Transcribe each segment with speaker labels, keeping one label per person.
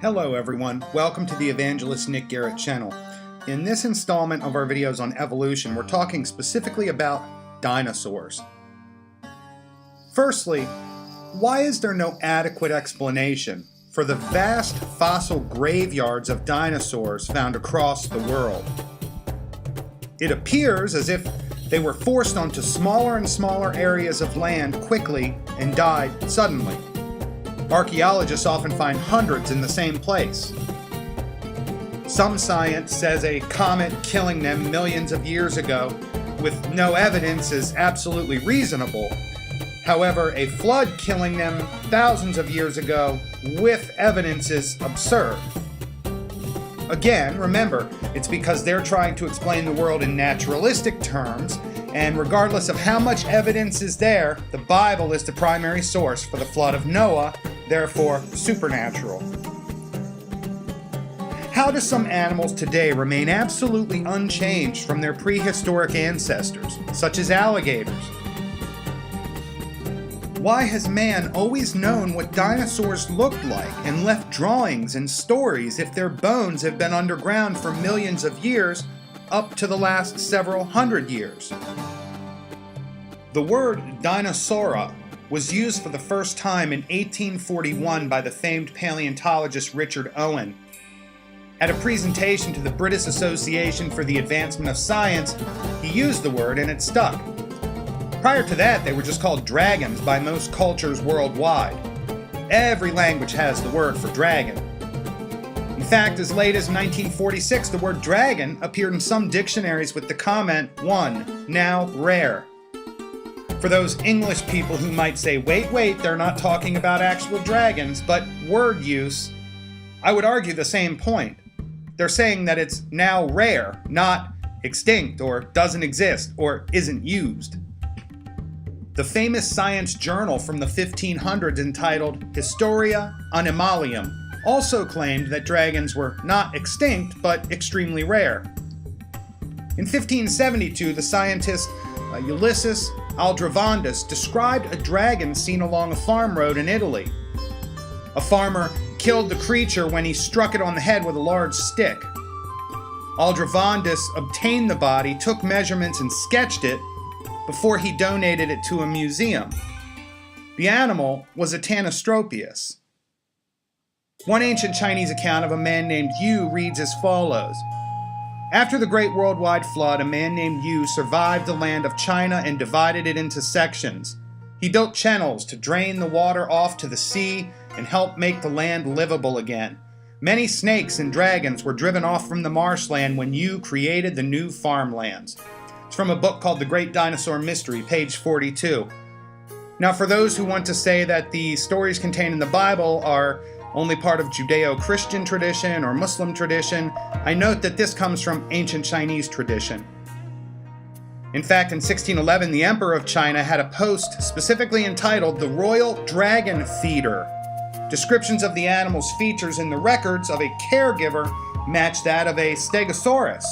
Speaker 1: Hello everyone, welcome to the Evangelist Nick Garrett channel. In this installment of our videos on evolution, we're talking specifically about dinosaurs. Firstly, why is there no adequate explanation for the vast fossil graveyards of dinosaurs found across the world? It appears as if they were forced onto smaller and smaller areas of land quickly and died suddenly. Archaeologists often find hundreds in the same place. Some science says a comet killing them millions of years ago with no evidence is absolutely reasonable. However, a flood killing them thousands of years ago with evidence is absurd. Again, remember, it's because they're trying to explain the world in naturalistic terms, and regardless of how much evidence is there, the Bible is the primary source for the flood of Noah, therefore supernatural. How do some animals today remain absolutely unchanged from their prehistoric ancestors, such as alligators? Why has man always known what dinosaurs looked like and left drawings and stories if their bones have been underground for millions of years, up to the last several hundred years? The word Dinosaura was used for the first time in 1841 by the famed paleontologist Richard Owen. At a presentation to the British Association for the Advancement of Science, he used the word and it stuck. Prior to that, they were just called dragons by most cultures worldwide. Every language has the word for dragon. In fact, as late as 1946, the word dragon appeared in some dictionaries with the comment, "1, now rare." For those English people who might say, wait, they're not talking about actual dragons, but word use, I would argue the same point. They're saying that it's now rare, not extinct or doesn't exist or isn't used. The famous science journal from the 1500s entitled Historia Animalium also claimed that dragons were not extinct but extremely rare. In 1572, the scientist Ulysses Aldrovandus described a dragon seen along a farm road in Italy. A farmer killed the creature when he struck it on the head with a large stick. Aldrovandus obtained the body, took measurements, and sketched it before he donated it to a museum. The animal was a Tanystropius. One ancient Chinese account of a man named Yu reads as follows. After the Great Worldwide Flood, a man named Yu survived the land of China and divided it into sections. He built channels to drain the water off to the sea and help make the land livable again. Many snakes and dragons were driven off from the marshland when Yu created the new farmlands. It's from a book called The Great Dinosaur Mystery, page 42. Now, for those who want to say that the stories contained in the Bible are only part of Judeo-Christian tradition or Muslim tradition, I note that this comes from ancient Chinese tradition. In fact, in 1611, the Emperor of China had a post specifically entitled The Royal Dragon Feeder. Descriptions of the animal's features in the records of a caregiver match that of a Stegosaurus.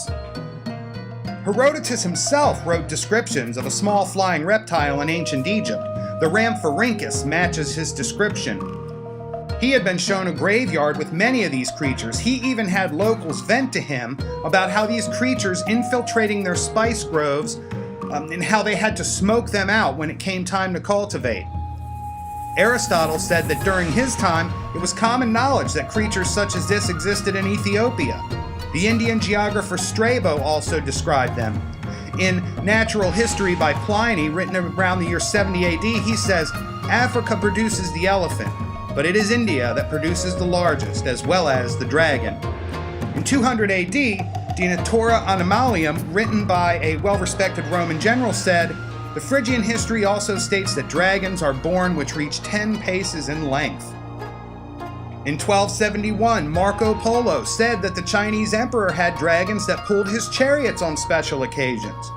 Speaker 1: Herodotus himself wrote descriptions of a small flying reptile in ancient Egypt. The Rhamphorhynchus matches his description. He had been shown a graveyard with many of these creatures. He even had locals vent to him about how these creatures infiltrating their spice groves and how they had to smoke them out when it came time to cultivate. Aristotle said that during his time, it was common knowledge that creatures such as this existed in Ethiopia. The Indian geographer Strabo also described them. In Natural History by Pliny, written around the year 70 AD, he says, Africa produces the elephant, but it is India that produces the largest, as well as the dragon. In 200 AD, Dinosaura Animalium, written by a well-respected Roman general, said, the Phrygian history also states that dragons are born which reach 10 paces in length. In 1271, Marco Polo said that the Chinese emperor had dragons that pulled his chariots on special occasions.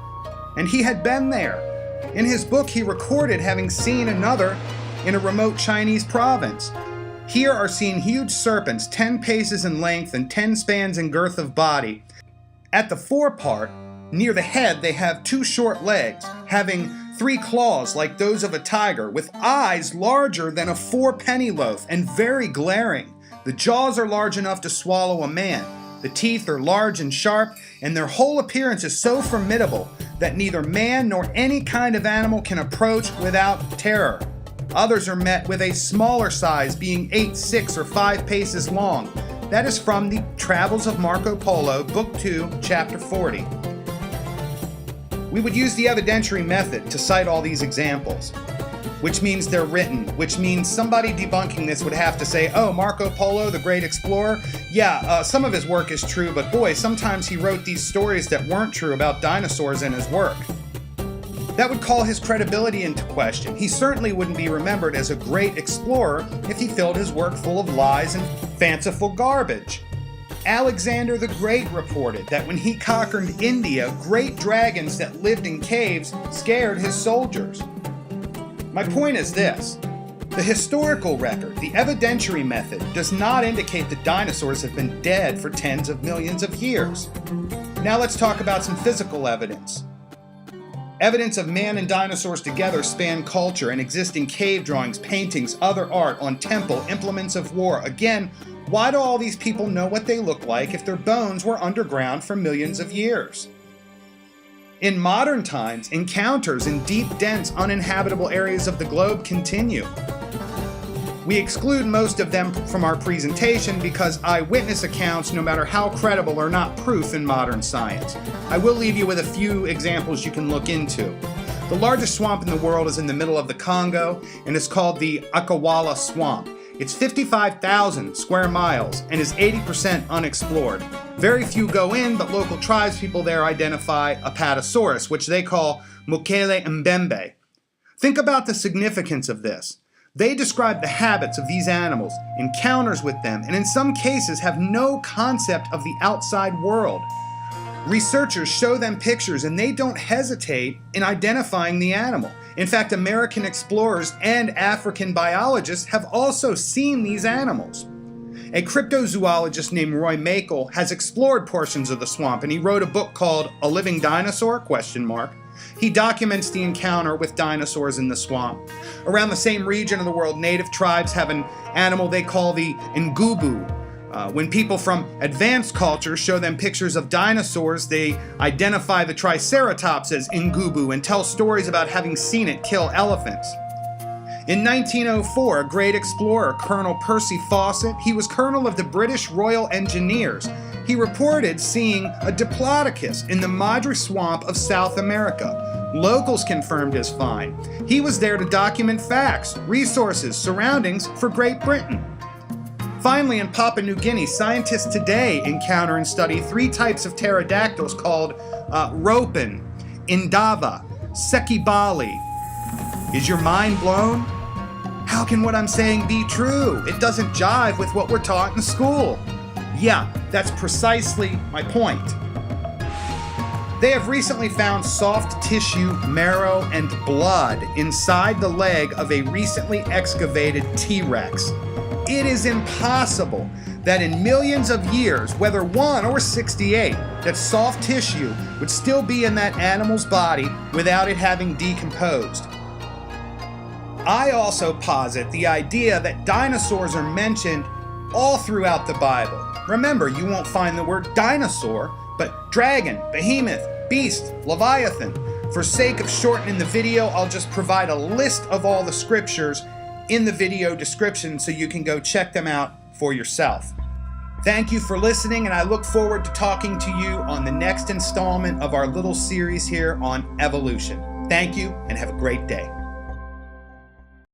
Speaker 1: And he had been there. In his book, he recorded having seen another in a remote Chinese province. Here are seen huge serpents 10 paces in length and 10 spans in girth of body. At the forepart, near the head, they have 2 short legs, having 3 claws like those of a tiger, with eyes larger than a 4-penny loaf and very glaring. The jaws are large enough to swallow a man. The teeth are large and sharp, and their whole appearance is so formidable that neither man nor any kind of animal can approach without terror. Others are met with a smaller size, being 8, 6, or 5 paces long. That is from the Travels of Marco Polo, Book 2, Chapter 40. We would use the evidentiary method to cite all these examples, which means they're written, which means somebody debunking this would have to say, oh, Marco Polo, the great explorer, yeah, some of his work is true, but boy, sometimes he wrote these stories that weren't true about dinosaurs in his work. That would call his credibility into question. He certainly wouldn't be remembered as a great explorer if he filled his work full of lies and fanciful garbage. Alexander the Great reported that when he conquered India, great dragons that lived in caves scared his soldiers. My point is this: the historical record, the evidentiary method, does not indicate that dinosaurs have been dead for tens of millions of years. Now let's talk about some physical evidence. Evidence of man and dinosaurs together span culture and exist in cave drawings, paintings, other art, on temple, implements of war. Again, why do all these people know what they look like if their bones were underground for millions of years? In modern times, encounters in deep, dense, uninhabitable areas of the globe continue. We exclude most of them from our presentation because eyewitness accounts, no matter how credible, are not proof in modern science. I will leave you with a few examples you can look into. The largest swamp in the world is in the middle of the Congo, and it's called the Akawala Swamp. It's 55,000 square miles and is 80% unexplored. Very few go in, but local tribespeople there identify a Apatosaurus, which they call Mukele Mbembe. Think about the significance of this. They describe the habits of these animals, encounters with them, and in some cases have no concept of the outside world. Researchers show them pictures and they don't hesitate in identifying the animal. In fact, American explorers and African biologists have also seen these animals. A cryptozoologist named Roy Makel has explored portions of the swamp, and he wrote a book called A Living Dinosaur? He documents the encounter with dinosaurs in the swamp. Around the same region of the world, native tribes have an animal they call the ngubu. When people from advanced cultures show them pictures of dinosaurs, they identify the Triceratops as ngubu and tell stories about having seen it kill elephants. In 1904, a great explorer, Colonel Percy Fawcett, he was colonel of the British Royal Engineers. He reported seeing a diplodocus in the Madre Swamp of South America. Locals confirmed his find. He was there to document facts, resources, surroundings for Great Britain. Finally, in Papua New Guinea, scientists today encounter and study 3 types of pterodactyls called Ropin, Indava, Sekibali. Is your mind blown? How can what I'm saying be true? It doesn't jive with what we're taught in school. Yeah, that's precisely my point. They have recently found soft tissue, marrow, and blood inside the leg of a recently excavated T-Rex. It is impossible that in millions of years, whether 1 or 68, that soft tissue would still be in that animal's body without it having decomposed. I also posit the idea that dinosaurs are mentioned all throughout the Bible. Remember, you won't find the word dinosaur, but dragon, behemoth, beast, leviathan. For sake of shortening the video, I'll just provide a list of all the scriptures in the video description so you can go check them out for yourself. Thank you for listening, and I look forward to talking to you on the next installment of our little series here on evolution. Thank you, and have a great day.